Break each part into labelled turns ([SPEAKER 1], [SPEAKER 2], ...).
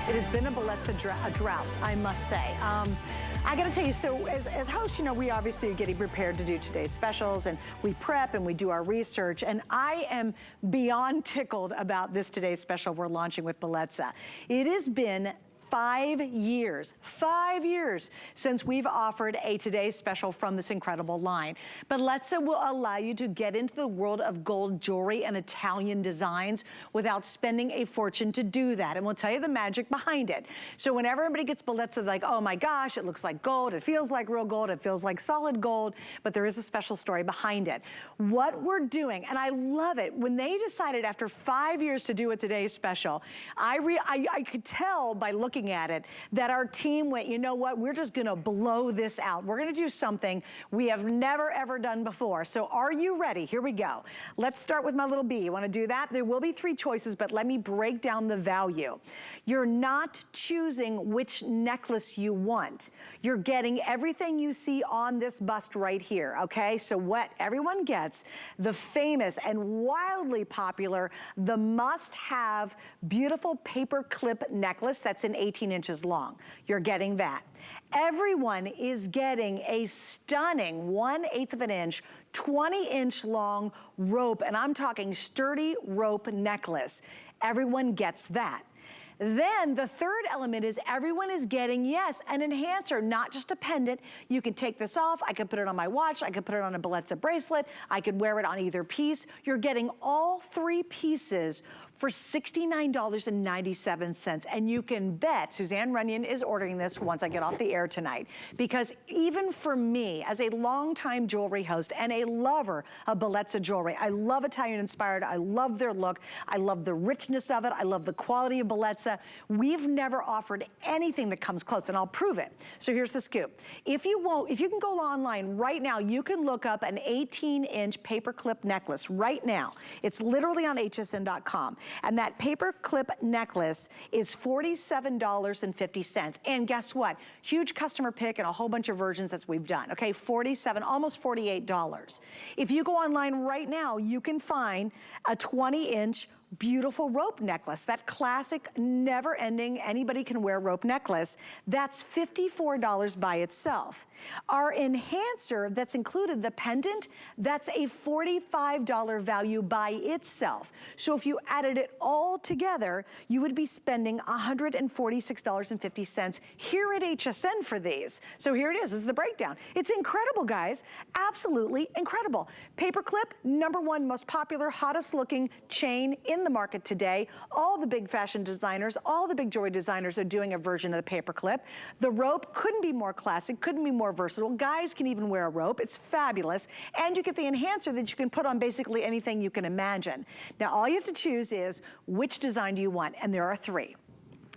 [SPEAKER 1] It has been a Bellezza drought, I must say. I gotta tell you, so as hosts, you know, we obviously are getting prepared to do today's specials, and we prep and we do our research, and I am beyond tickled about this today's special we're launching with Bellezza. It has been 5 years since we've offered a today's special from this incredible line. Bellezza will allow you to get into the world of gold jewelry and Italian designs without spending a fortune to do that. And we'll tell you the magic behind it. So when everybody gets Bellezza, they're like, oh my gosh, it looks like gold, it feels like real gold, it feels like solid gold, but there is a special story behind it. What we're doing, and I love it, when they decided after 5 years to do a today's special, I could tell by looking at it that our team went, you know what, we're just gonna blow this out. We're gonna do something we have never ever done before. So are you ready? Here we go. Let's start with my little bee. You wanna do that? There will be 3 choices, but let me break down the value. You're not choosing which necklace you want. You're getting everything you see on this bust right here, okay? So what everyone gets, the famous and wildly popular, the must-have beautiful paperclip necklace that's in 18 inches long. You're getting that. Everyone is getting a stunning 1/8 of an inch, 20-inch long rope, and I'm talking sturdy rope necklace. Everyone gets that. Then the third element is everyone is getting, yes, an enhancer, not just a pendant. You can take this off. I could put it on my watch. I could put it on a Bellezza bracelet. I could wear it on either piece. You're getting all 3 pieces for $69.97. And you can bet Suzanne Runyon is ordering this once I get off the air tonight. Because even for me, as a longtime jewelry host and a lover of Bellezza jewelry, I love Italian inspired. I love their look. I love the richness of it. I love the quality of Bellezza. We've never offered anything that comes close, and I'll prove it. So here's the scoop. If you can go online right now, you can look up an 18-inch paperclip necklace right now. It's literally on hsn.com. And that paperclip necklace is $47.50. And guess what? Huge customer pick and a whole bunch of versions that we've done. Okay, $47, almost $48. If you go online right now, you can find a 20-inch beautiful rope necklace, that classic, never-ending, anybody can wear rope necklace. That's $54 by itself. Our enhancer that's included, the pendant, that's a $45 value by itself. So if you added it all together, you would be spending $146.50 here at HSN for these. So here it is. This is the breakdown. It's incredible, guys. Absolutely incredible. Paperclip, #1 most popular, hottest looking chain in the market today. All the big fashion designers, all the big jewelry designers are doing a version of the paperclip. The rope couldn't be more classic, couldn't be more versatile. Guys can even wear a rope. It's fabulous. And you get the enhancer that you can put on basically anything you can imagine. Now, all you have to choose is which design do you want, and there are 3.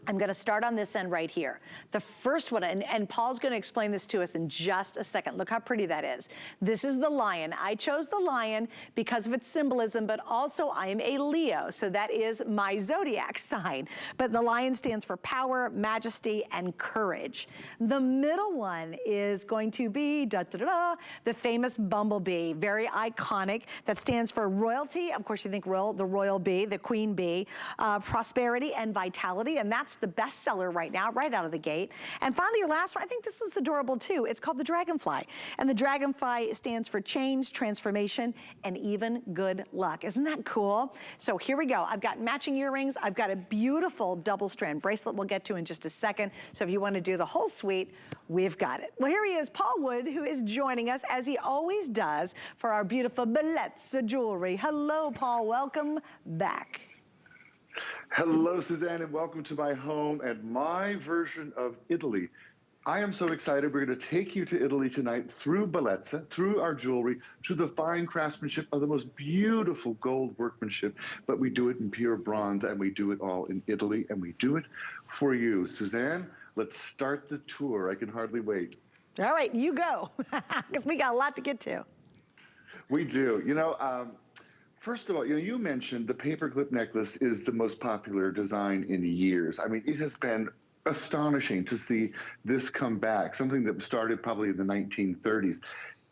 [SPEAKER 1] I'm gonna start on this end right here. The first one, and Paul's gonna explain this to us in just a second. Look how pretty that is. This is the lion. I chose the lion because of its symbolism, but also I am a Leo, so that is my zodiac sign. But the lion stands for power, majesty, and courage. The middle one is going to be, the famous bumblebee, very iconic, that stands for royalty. Of course, you think royal, the royal bee, the queen bee, prosperity and vitality, and that's the best seller right now, right out of the gate. And finally, your last one, I think this was adorable too. It's called the Dragonfly. And the Dragonfly stands for change, transformation, and even good luck. Isn't that cool? So here we go. I've got matching earrings. I've got a beautiful double strand bracelet we'll get to in just a second. So if you want to do the whole suite, we've got it. Well, here he is, Paul Wood, who is joining us as he always does for our beautiful Bellezza jewelry. Hello, Paul. Welcome back.
[SPEAKER 2] Hello, Suzanne, and welcome to my home and my version of Italy. I am so excited. We're going to take you to Italy tonight through Bellezza, through our jewelry, to the fine craftsmanship of the most beautiful gold workmanship. But we do it in pure bronze, and we do it all in Italy, and we do it for you. Suzanne, let's start the tour. I can hardly wait.
[SPEAKER 1] All right, you go, because we got a lot to get to.
[SPEAKER 2] We do. You know, first of all, you mentioned the paperclip necklace is the most popular design in years. I mean, it has been astonishing to see this come back, something that started probably in the 1930s.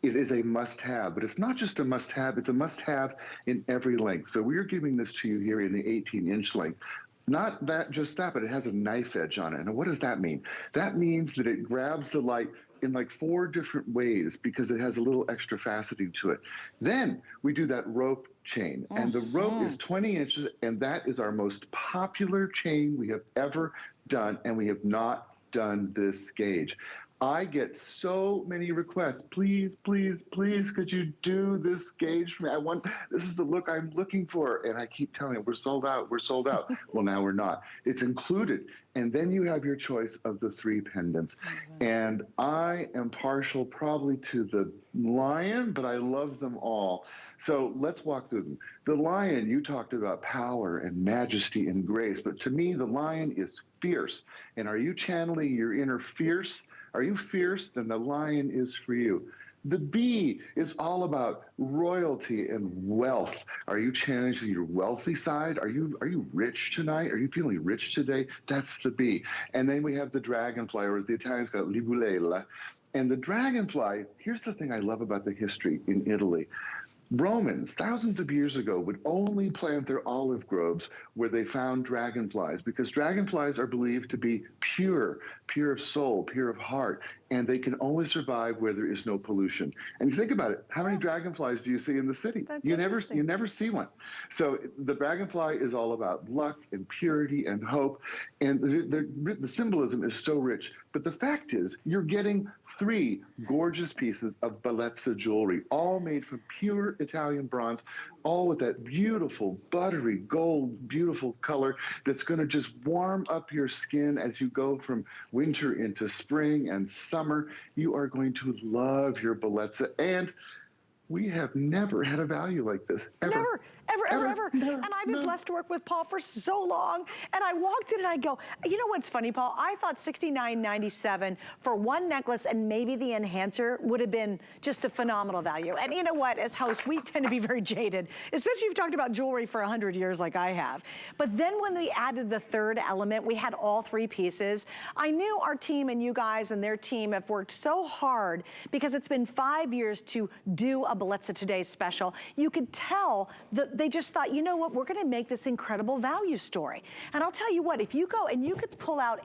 [SPEAKER 2] It is a must-have, but it's not just a must-have, it's a must-have in every length. So we're giving this to you here in the 18-inch length. Not that, just that, but it has a knife edge on it. And what does that mean? That means that it grabs the light in like 4 different ways because it has a little extra faceting to it. Then we do that rope chain, and the rope is 20 inches, and that is our most popular chain we have ever done, and we have not done this gauge. I get so many requests. Please, please, please, could you do this gauge for me? This is the look I'm looking for. And I keep telling them, we're sold out, we're sold out. Well, now we're not. It's included. And then you have your choice of the 3 pendants. And I am partial probably to the lion, but I love them all. So let's walk through them. The lion, you talked about power and majesty and grace, but to me, the lion is fierce. And are you channeling your inner fierce? Are you fierce? Then the lion is for you. The bee is all about royalty and wealth. Are you challenging your wealthy side? Are you rich tonight? Are you feeling rich today? That's the bee. And then we have the dragonfly, or as the Italians call it, libellula. And the dragonfly, here's the thing I love about the history in Italy. Romans, thousands of years ago, would only plant their olive groves where they found dragonflies, because dragonflies are believed to be pure, pure of soul, pure of heart, and they can only survive where there is no pollution. And you think about it, how many dragonflies do you see in the city? You never see one. So the dragonfly is all about luck and purity and hope, and the symbolism is so rich. But the fact is, you're getting 3 gorgeous pieces of Bellezza jewelry, all made from pure Italian bronze, all with that beautiful, buttery, gold, beautiful color that's going to just warm up your skin as you go from winter into spring and summer. You are going to love your Bellezza, and we have never had a value like this, ever.
[SPEAKER 1] Never. And I've been blessed to work with Paul for so long. And I walked in and I go, you know what's funny, Paul? I thought $69.97 for one necklace and maybe the enhancer would have been just a phenomenal value. And you know what, as hosts, we tend to be very jaded, especially if you've talked about jewelry for 100 years like I have. But then when we added the 3rd element, we had all 3 pieces. I knew our team and you guys and their team have worked so hard because it's been 5 years to do a Bellezza Today special. You could tell that they just thought, you know what, we're gonna make this incredible value story. And I'll tell you what, if you go and you could pull out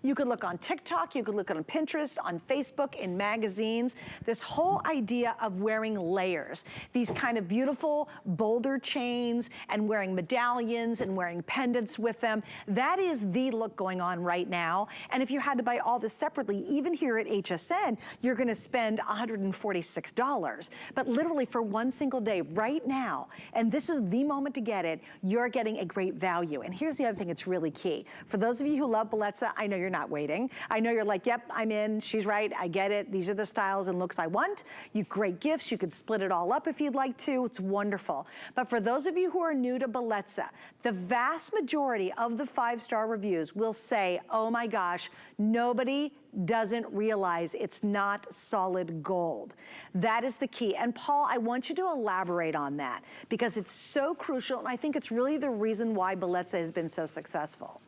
[SPEAKER 1] you could look on TikTok, you could look on Pinterest, on Facebook, in magazines, this whole idea of wearing layers, these kind of beautiful boulder chains and wearing medallions and wearing pendants with them, that is the look going on right now. And if you had to buy all this separately, even here at HSN, you're gonna spend $146. But literally for one single day right now, and this is the moment to get it, you're getting a great value. And here's the other thing, it's really key. For those of you who love Bellezza, I know you're not waiting. I know you're like, yep, I'm in, she's right, I get it. These are the styles and looks I want. You great gifts, you could split it all up if you'd like to, it's wonderful. But for those of you who are new to Bellezza, the vast majority of the 5-star reviews will say, oh my gosh, nobody doesn't realize it's not solid gold. That is the key. And Paul, I want you to elaborate on that because it's so crucial, and I think it's really the reason why Bellezza has been so successful.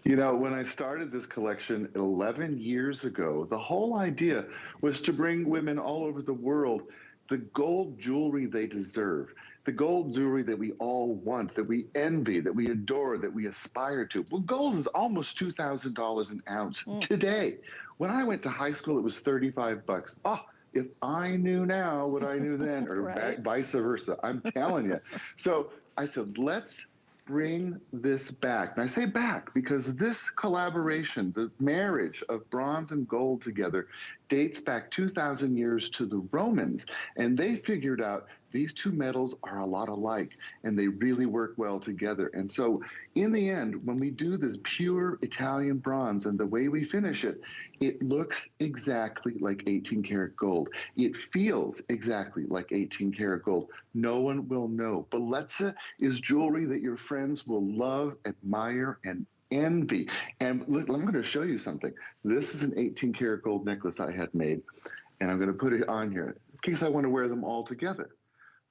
[SPEAKER 2] You know, when I started this collection 11 years ago, the whole idea was to bring women all over the world the gold jewelry they deserve, the gold jewelry that we all want, that we envy, that we adore, that we aspire to. Well, gold is almost $2,000 an ounce today. When I went to high school, it was 35 bucks. Oh, if I knew now what I knew then, or right. Vice versa, I'm telling you. So I said, let's bring this back. And I say back because this collaboration, the marriage of bronze and gold together, dates back 2,000 years to the Romans. And they figured out these 2 metals are a lot alike and they really work well together. And so in the end, when we do this pure Italian bronze and the way we finish it, it looks exactly like 18 karat gold. It feels exactly like 18 karat gold. No one will know. Bellezza is jewelry that your friends will love, admire, and envy. And look, I'm going to show you something. This is an 18 karat gold necklace I had made, and I'm going to put it on here in case I want to wear them all together.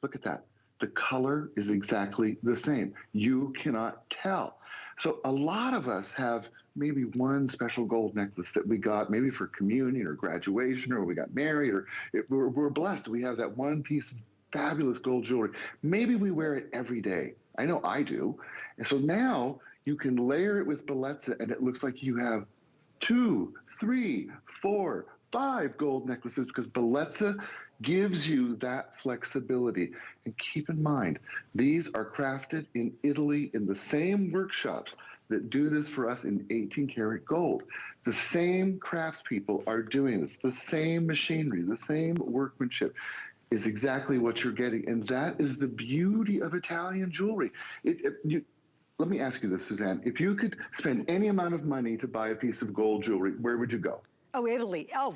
[SPEAKER 2] Look at that. The color is exactly the same. You cannot tell. So a lot of us have maybe one special gold necklace that we got maybe for communion or graduation, or we got married, or we're blessed. We have that one piece of fabulous gold jewelry. Maybe we wear it every day. I know I do. And so now you can layer it with Bellezza and it looks like you have 2, 3, 4, 5 gold necklaces because Bellezza gives you that flexibility. And keep in mind, these are crafted in Italy in the same workshops that do this for us in 18 karat gold. The same craftspeople are doing this, the same machinery, the same workmanship is exactly what you're getting. And that is the beauty of Italian jewelry. Let me ask you this, Suzanne. If you could spend any amount of money to buy a piece of gold jewelry, where would you go?
[SPEAKER 1] Oh, Italy. Oh,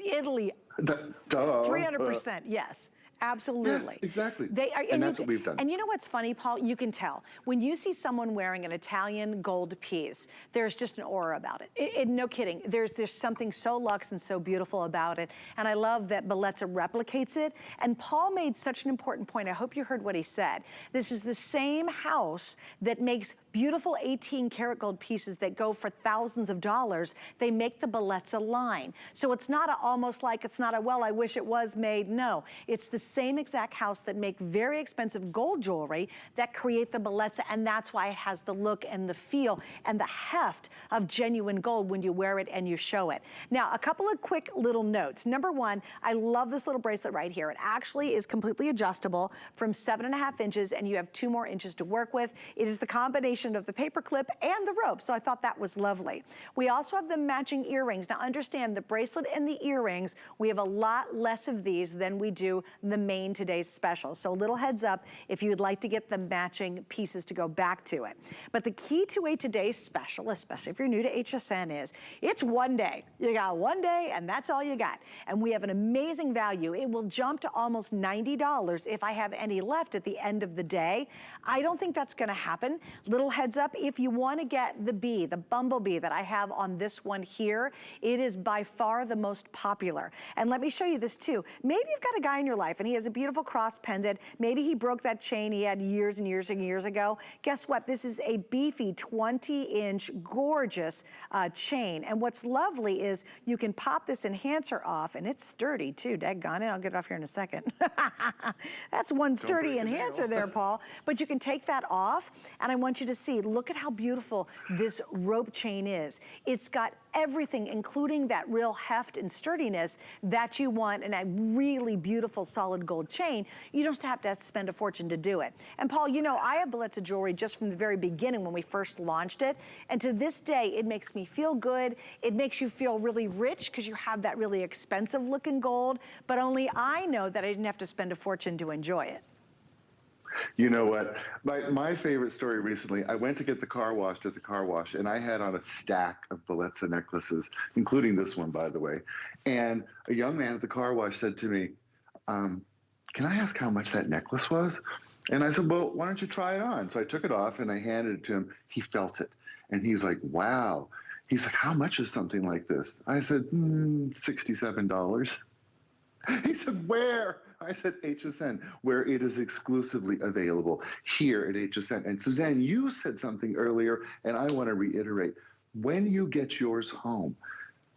[SPEAKER 1] Italy.
[SPEAKER 2] Duh.
[SPEAKER 1] 300%, yes. Absolutely.
[SPEAKER 2] Yes, exactly.
[SPEAKER 1] They are,
[SPEAKER 2] And that's what we've done.
[SPEAKER 1] And you know what's funny, Paul? You can tell. When you see someone wearing an Italian gold piece, there's just an aura about it. No kidding. There's something so luxe and so beautiful about it. And I love that Bellezza replicates it. And Paul made such an important point. I hope you heard what he said. This is the same house that makes beautiful 18 karat gold pieces that go for thousands of dollars. They make the Bellezza line. So it's not almost like it's not a, well, I wish it was made. No, it's the same exact house that make very expensive gold jewelry that create the Bellezza, and that's why it has the look and the feel and the heft of genuine gold when you wear it and you show it. Now, a couple of quick little notes. Number one, I love this little bracelet right here. It actually is completely adjustable from 7.5 inches, and you have 2 more inches to work with. It is the combination of the paperclip and the rope, so I thought that was lovely. We also have the matching earrings. Now, understand the bracelet and the earrings, we have a lot less of these than we do the main today's special. So a little heads up if you'd like to get the matching pieces to go back to it. But the key to a today's special, especially if you're new to HSN, is it's one day. You got one day and that's all you got. And we have an amazing value. It will jump to almost $90 if I have any left at the end of the day. I don't think that's gonna happen. Little heads up, if you wanna get the bee, the bumblebee that I have on this one here, it is by far the most popular. And let me show you this too. Maybe you've got a guy in your life and he has a beautiful cross pendant. Maybe he broke that chain he had years and years and years ago. Guess what? This is a beefy 20-inch gorgeous chain. And what's lovely is you can pop this enhancer off, and it's sturdy too. Daggone it, I'll get it off here in a second. That's one sturdy enhancer there, Paul. But you can take that off, and I want you to see, look at how beautiful this rope chain is. It's got everything, including that real heft and sturdiness that you want in a really beautiful solid gold chain. You don't have to spend a fortune to do it. And Paul, you know, I have Bellezza jewelry just from the very beginning when we first launched it. And to this day, it makes me feel good. It makes you feel really rich because you have that really expensive looking gold, but only I know that I didn't have to spend a fortune to enjoy it.
[SPEAKER 2] You know what? My favorite story recently, I went to get the car washed at the car wash, and I had on a stack of Bellezza necklaces, including this one, by the way. And a young man at the car wash said to me, can I ask how much that necklace was? And I said, well, why don't you try it on? So I took it off, and I handed it to him. He felt it. And he's like, wow. He's like, how much is something like this? I said, $67. He said, where? I said, HSN, where it is exclusively available here at HSN. And Suzanne, you said something earlier, and I want to reiterate. When you get yours home,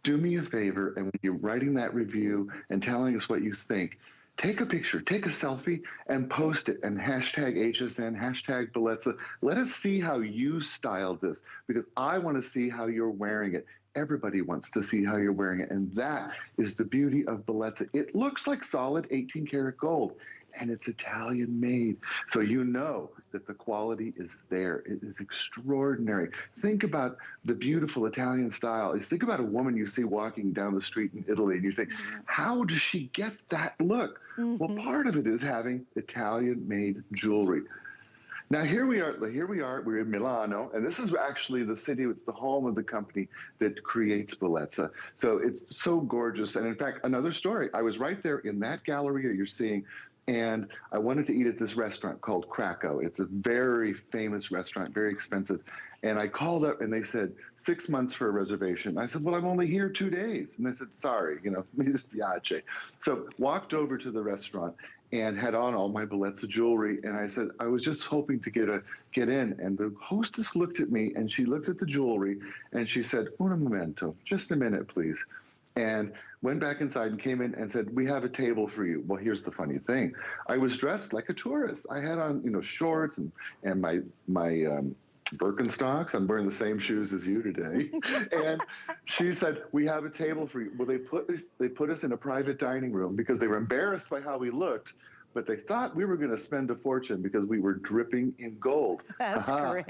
[SPEAKER 2] do me a favor, and when you're writing that review and telling us what you think, take a picture, take a selfie, and post it, and hashtag HSN, hashtag Bellezza. Let us see how you styled this, because I want to see how you're wearing it. Everybody wants to see how you're wearing it, and that is the beauty of Bellezza. It looks like solid 18 karat gold, and it's Italian made. So you know that the quality is there. It is extraordinary. Think about the beautiful Italian style. Think about a woman you see walking down the street in Italy, and you think, how does she get that look? Well, part of it is having Italian made jewelry. Now, here we are, we're in Milano, and this is actually the city, it's the home of the company that creates Bellezza. So it's so gorgeous. And in fact, another story, I was right there in that galleria you're seeing, and I wanted to eat at this restaurant called Krakow. It's a very famous restaurant, very expensive. And I called up and they said, 6 months for a reservation. I said, well, I'm only here 2 days. And they said, sorry, mi dispiace. So walked over to the restaurant and had on all my Bellezza jewelry. And I said, I was just hoping to get in. And the hostess looked at me and she looked at the jewelry and she said, un momento, just a minute, please. and went back inside and came in and said, "We have a table for you." Well, here's the funny thing: I was dressed like a tourist. I had on, shorts and my Birkenstocks. I'm wearing the same shoes as you today. And she said, "We have a table for you." Well, they put us in a private dining room because they were embarrassed by how we looked, but they thought we were going to spend a fortune because we were dripping in gold.
[SPEAKER 1] That's great.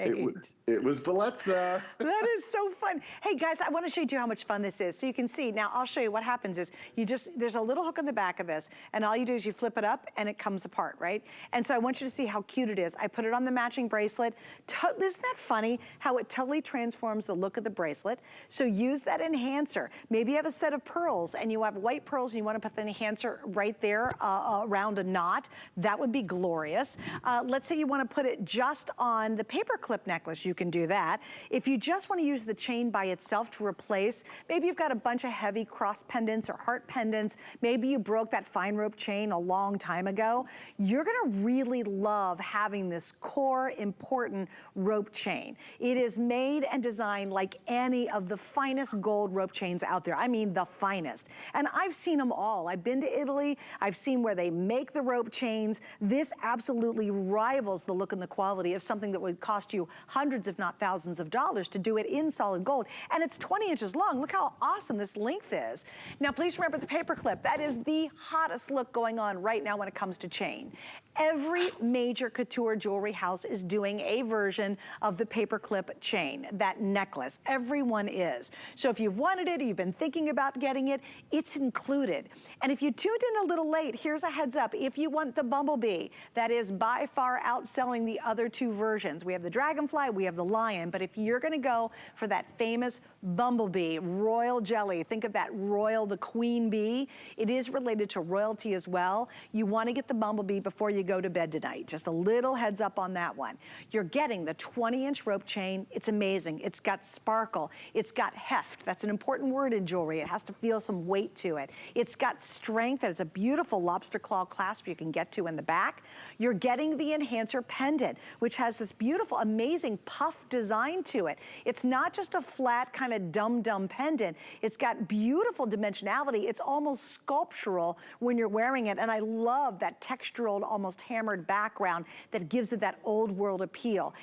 [SPEAKER 2] It was Bellezza.
[SPEAKER 1] That is so fun. Hey guys, I want to show you how much fun this is. So you can see, now I'll show you what happens is there's a little hook on the back of this, and all you do is you flip it up and it comes apart, right? And so I want you to see how cute it is. I put it on the matching bracelet. Isn't that funny how it totally transforms the look of the bracelet? So use that enhancer. Maybe you have a set of pearls and you have white pearls and you want to put the enhancer right there around a knot. That would be glorious. Let's say you want to put it just on the paperclip necklace. You can do that. If you just want to use the chain by itself to replace, maybe you've got a bunch of heavy cross pendants or heart pendants. Maybe you broke that fine rope chain a long time ago. You're going to really love having this core important rope chain. It is made and designed like any of the finest gold rope chains out there. I mean, the finest. And I've seen them all. I've been to Italy. I've seen where they make the rope chains. This absolutely rivals the look and the quality of something that would cost you hundreds, if not thousands of dollars to do it in solid gold. And it's 20 inches long. Look how awesome this length is. Now, please remember the paperclip. That is the hottest look going on right now when it comes to chain. Every major couture jewelry house is doing a version of the paperclip chain, that necklace. Everyone is. So if you've wanted it or you've been thinking about getting it, it's included. And if you tuned in a little late, here's a heads up. If you want the bumblebee, that is by far outselling the other two versions. We have the dragonfly, we have the lion, but if you're gonna go for that famous bumblebee, royal jelly, think of that royal, the queen bee, it is related to royalty as well. You wanna get the bumblebee before you go to bed tonight. Just a little heads up on that one. You're getting the 20-inch rope chain. It's amazing. It's got sparkle. It's got heft. That's an important word in jewelry. It has to feel some weight to it. It's got strength. There's a beautiful lobster claw clasp you can get to in the back. You're getting the enhancer pendant, which has this beautiful, amazing puff design to it. It's not just a flat kind of dumb pendant. It's got beautiful dimensionality. It's almost sculptural when you're wearing it. And I love that textural, almost hammered background that gives it that old world appeal.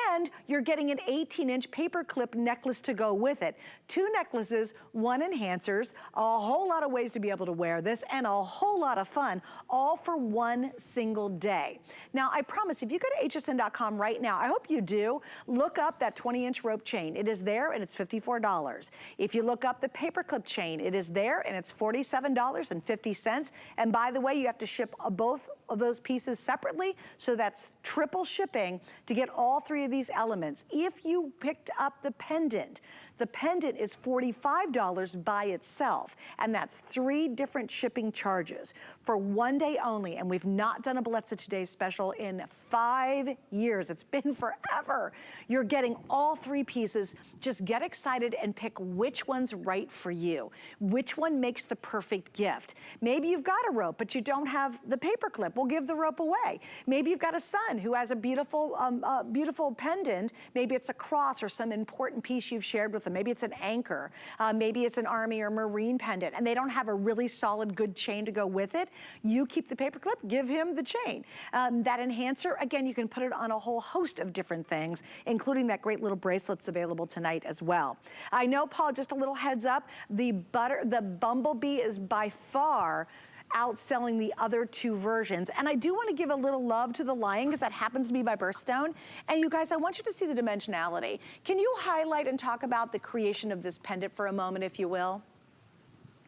[SPEAKER 1] And you're getting an 18-inch paperclip necklace to go with it. 2 necklaces, 1 enhancers, a whole lot of ways to be able to wear this, and a whole lot of fun, all for one single day. Now, I promise, if you go to hsn.com right now, I hope you do, look up that 20-inch rope chain. It is there, and it's $54. If you look up the paperclip chain, it is there, and it's $47.50. And by the way, you have to ship both of those pieces separately, so that's triple shipping to get all 3 of these elements. If you picked up the pendant is $45 by itself, and that's 3 different shipping charges for one day only, and we've not done a Bellezza Today special in 5 years. It's been forever. You're getting all 3 pieces. Just get excited and pick which one's right for you. Which one makes the perfect gift? Maybe you've got a rope, but you don't have the paperclip. We'll give the rope away. Maybe you've got a son who has a beautiful, beautiful pendant. Maybe it's a cross or some important piece you've shared with them. Maybe it's an anchor. Maybe it's an Army or Marine pendant, and they don't have a really solid, good chain to go with it. You keep the paperclip, give him the chain. That enhancer, again, you can put it on a whole host of different things, including that great little bracelet that's available tonight as well. I know, Paul, just a little heads up, the bumblebee is by far outselling the other 2 versions. And I do want to give a little love to the lion because that happens to be my birthstone. And you guys, I want you to see the dimensionality. Can you highlight and talk about the creation of this pendant for a moment, if you will?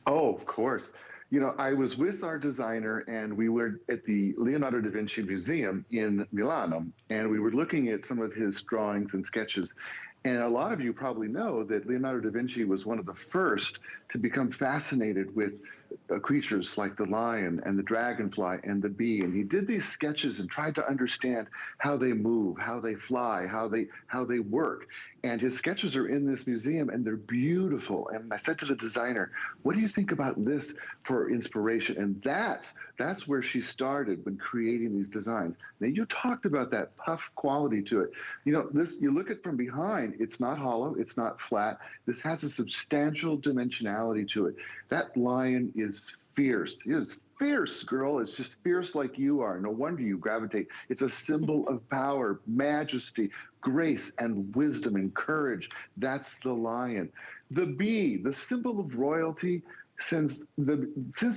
[SPEAKER 2] Oh, of course. You know, I was with our designer and we were at the Leonardo da Vinci Museum in Milano, and we were looking at some of his drawings and sketches. And a lot of you probably know that Leonardo da Vinci was one of the first to become fascinated with creatures like the lion and the dragonfly and the bee. And he did these sketches and tried to understand how they move, how they fly, how they work. And his sketches are in this museum, and they're beautiful. And I said to the designer, what do you think about this for inspiration? And that's where she started when creating these designs. Now, you talked about that puff quality to it. You know, you look at from behind, design, it's not hollow, it's not flat. This has a substantial dimensionality to it. That lion is fierce. It is fierce, girl. It's just fierce like you are. No wonder you gravitate. It's a symbol of power, majesty, grace, and wisdom and courage. That's the lion. The bee, the symbol of royalty, since the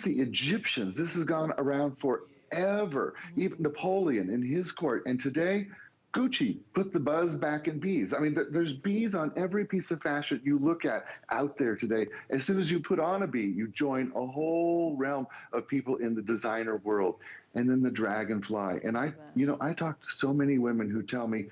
[SPEAKER 2] Egyptians. This has gone around forever. Even Napoleon in his court. And today, Gucci put the buzz back in bees. I mean, there's bees on every piece of fashion you look at out there today. As soon as you put on a bee, you join a whole realm of people in the designer world. And then the dragonfly. And I talk to so many women who tell me,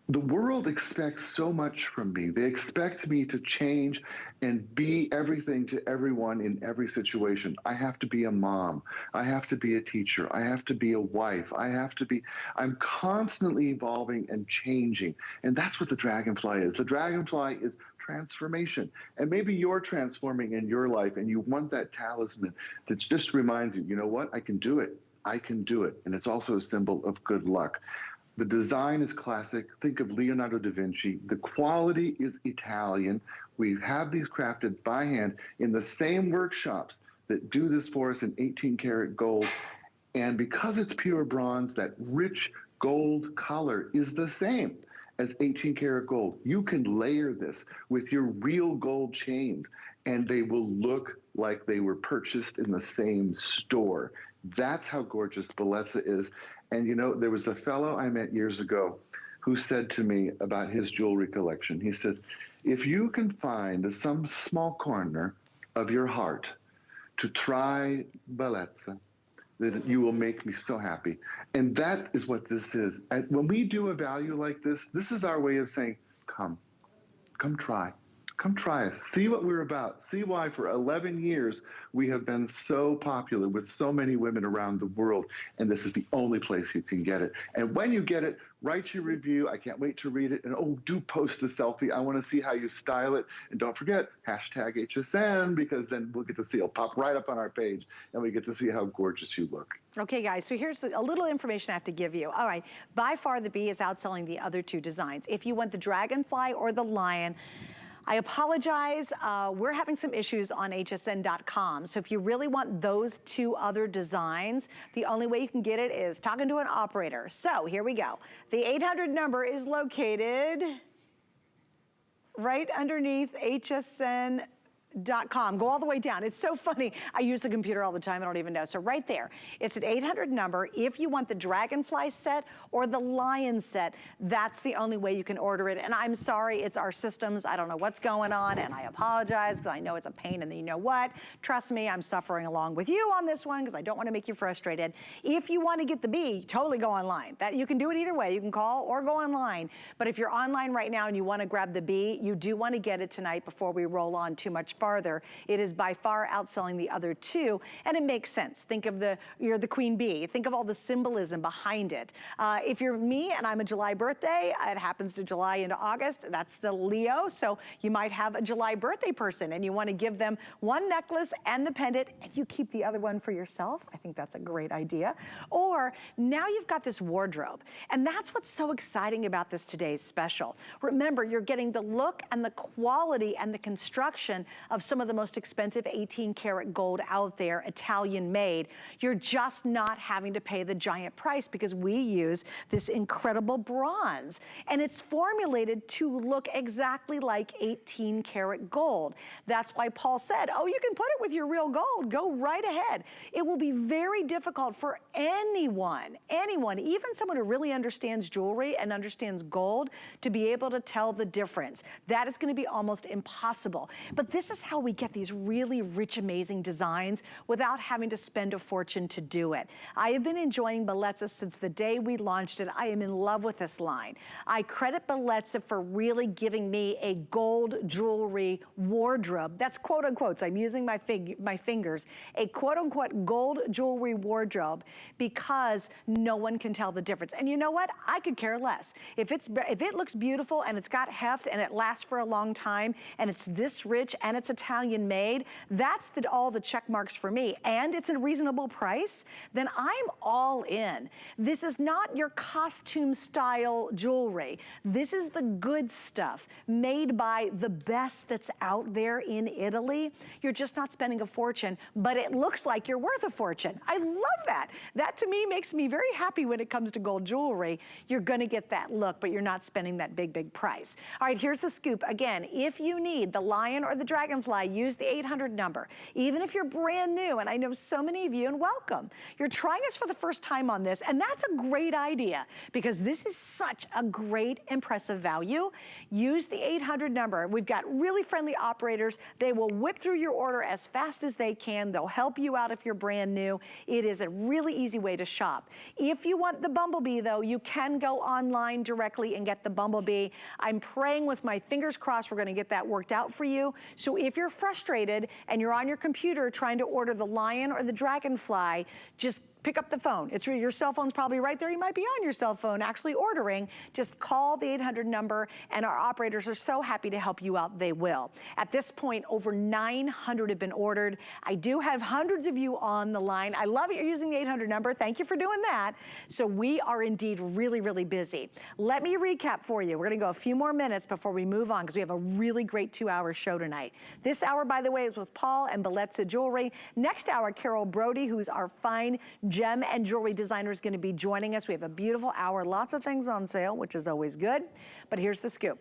[SPEAKER 2] the world expects so much from me. They expect me to change and be everything to everyone in every situation. I have to be a mom. I have to be a teacher. I have to be a wife. I'm constantly evolving and changing. And that's what the dragonfly is. The dragonfly is transformation. And maybe you're transforming in your life and you want that talisman that just reminds you, you know what? I can do it. I can do it. And it's also a symbol of good luck. The design is classic. Think of Leonardo da Vinci. The quality is Italian. We have these crafted by hand in the same workshops that do this for us in 18 karat gold. And because it's pure bronze, that rich gold color is the same as 18 karat gold. You can layer this with your real gold chains and they will look like they were purchased in the same store. That's how gorgeous Bellezza is. And there was a fellow I met years ago who said to me about his jewelry collection, he says, if you can find some small corner of your heart to try Bellezza, then you will make me so happy. And that is what this is. And when we do a value like this, this is our way of saying, come try. Come try us. See what we're about. See why for 11 years we have been so popular with so many women around the world. And this is the only place you can get it. And when you get it, write your review. I can't wait to read it. And do post a selfie. I want to see how you style it. And don't forget, hashtag HSN, because then we'll get to see it'll pop right up on our page and we get to see how gorgeous you look.
[SPEAKER 1] Okay, guys, so here's a little information I have to give you. All right, by far the bee is outselling the other two designs. If you want the dragonfly or the lion, I apologize, we're having some issues on hsn.com. So if you really want those two other designs, the only way you can get it is talking to an operator. So here we go. The 800 number is located right underneath hsn.com. Go all the way down. It's so funny. I use the computer all the time. I don't even know. So right there, it's an 800 number. If you want the dragonfly set or the lion set, that's the only way you can order it. And I'm sorry, it's our systems. I don't know what's going on, and I apologize because I know it's a pain. And then you know what? Trust me, I'm suffering along with you on this one because I don't want to make you frustrated. If you want to get the bee, totally go online. That you can do it either way. You can call or go online. But if you're online right now and you want to grab the bee, you do want to get it tonight before we roll on too much farther. It is by far outselling the other two, and it makes sense. Think of you're the queen bee. Think of all the symbolism behind it. If you're me and I'm a July birthday, it happens to July into August, that's the Leo, so you might have a July birthday person and you want to give them one necklace and the pendant and you keep the other one for yourself. I think that's a great idea. Or now you've got this wardrobe, and that's what's so exciting about this today's special. Remember, you're getting the look and the quality and the construction of some of the most expensive 18 karat gold out there, Italian made. You're just not having to pay the giant price because we use this incredible bronze. And it's formulated to look exactly like 18 karat gold. That's why Paul said, oh, you can put it with your real gold, go right ahead. It will be very difficult for anyone, even someone who really understands jewelry and understands gold, to be able to tell the difference. That is going to be almost impossible. But this is how we get these really rich, amazing designs without having to spend a fortune to do it. I have been enjoying Bellezza since the day we launched it. I am in love with this line. I credit Bellezza for really giving me a gold jewelry wardrobe. That's quote unquote, so I'm using my fingers, a quote unquote gold jewelry wardrobe, because no one can tell the difference. And you know what? I could care less. If it looks beautiful and it's got heft and it lasts for a long time and it's this rich and it's Italian made, that's all the check marks for me, and it's a reasonable price, then I'm all in. This is not your costume style jewelry. This is the good stuff made by the best that's out there in Italy. You're just not spending a fortune, but it looks like you're worth a fortune. I love that. That to me makes me very happy when it comes to gold jewelry. You're gonna get that look, but you're not spending that big, big price. All right, here's the scoop. Again, if you need the lion or the dragonfly, use the 800 number. Even if you're brand new, and I know so many of you, and welcome, you're trying us for the first time on this, and that's a great idea because this is such a great, impressive value. Use the 800 number. We've got really friendly operators. They will whip through your order as fast as they can. They'll help you out if you're brand new. It is a really easy way to shop. If you want the bumblebee though, you can go online directly and get the bumblebee. I'm praying with my fingers crossed we're gonna get that worked out for you. So if you're frustrated and you're on your computer trying to order the lion or the dragonfly, just pick up the phone. Your cell phone's probably right there. You might be on your cell phone actually ordering. Just call the 800 number and our operators are so happy to help you out. They will. At this point, over 900 have been ordered. I do have hundreds of you on the line. I love it you're using the 800 number. Thank you for doing that. So we are indeed really, really busy. Let me recap for you. We're gonna go a few more minutes before we move on because we have a really great 2-hour show tonight. This hour, by the way, is with Paul and Bellezza Jewelry. Next hour, Carol Brody, who's our fine gem and jewelry designer, is going to be joining us. We have a beautiful hour, lots of things on sale, which is always good. But here's the scoop.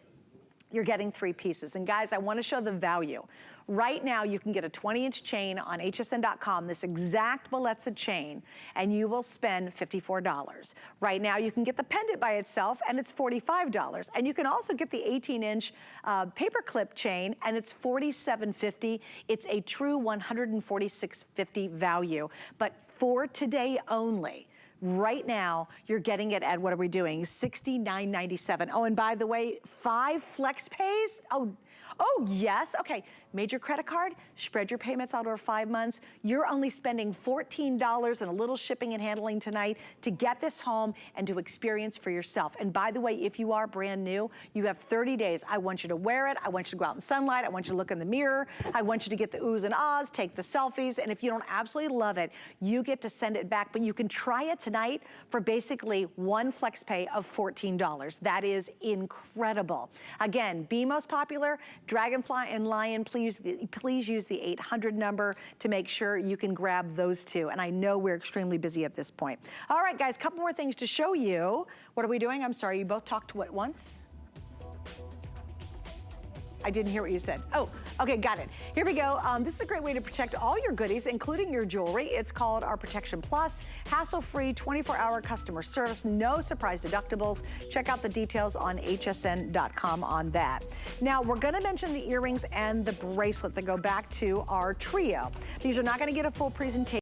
[SPEAKER 1] You're getting 3 pieces. And guys, I want to show the value. Right now, you can get a 20-inch chain on hsn.com, this exact Bellezza chain, and you will spend $54. Right now, you can get the pendant by itself, and it's $45. And you can also get the 18-inch paperclip chain, and it's $47.50. It's a true $146.50 value. But for today only, right now, you're getting it at, what are we doing? $69.97. Oh, and by the way, 5 flex pays? Oh, yes, okay. Major credit card, spread your payments out over 5 months. You're only spending $14 and a little shipping and handling tonight to get this home and to experience for yourself. And by the way, if you are brand new, you have 30 days. I want you to wear it. I want you to go out in sunlight. I want you to look in the mirror. I want you to get the oohs and ahs, take the selfies. And if you don't absolutely love it, you get to send it back. But you can try it tonight for basically 1 flex pay of $14. That is incredible. Again, be most popular, Dragonfly and Lion, please use the 800 number to make sure you can grab those 2. And I know we're extremely busy at this point. All right, guys, couple more things to show you. What are we doing? I'm sorry, you both talked at once? I didn't hear what you said. Oh, okay, got it. Here we go. This is a great way to protect all your goodies, including your jewelry. It's called our Protection Plus. Hassle-free, 24-hour customer service, no surprise deductibles. Check out the details on hsn.com on that. Now, we're gonna mention the earrings and the bracelet that go back to our trio. These are not gonna get a full presentation.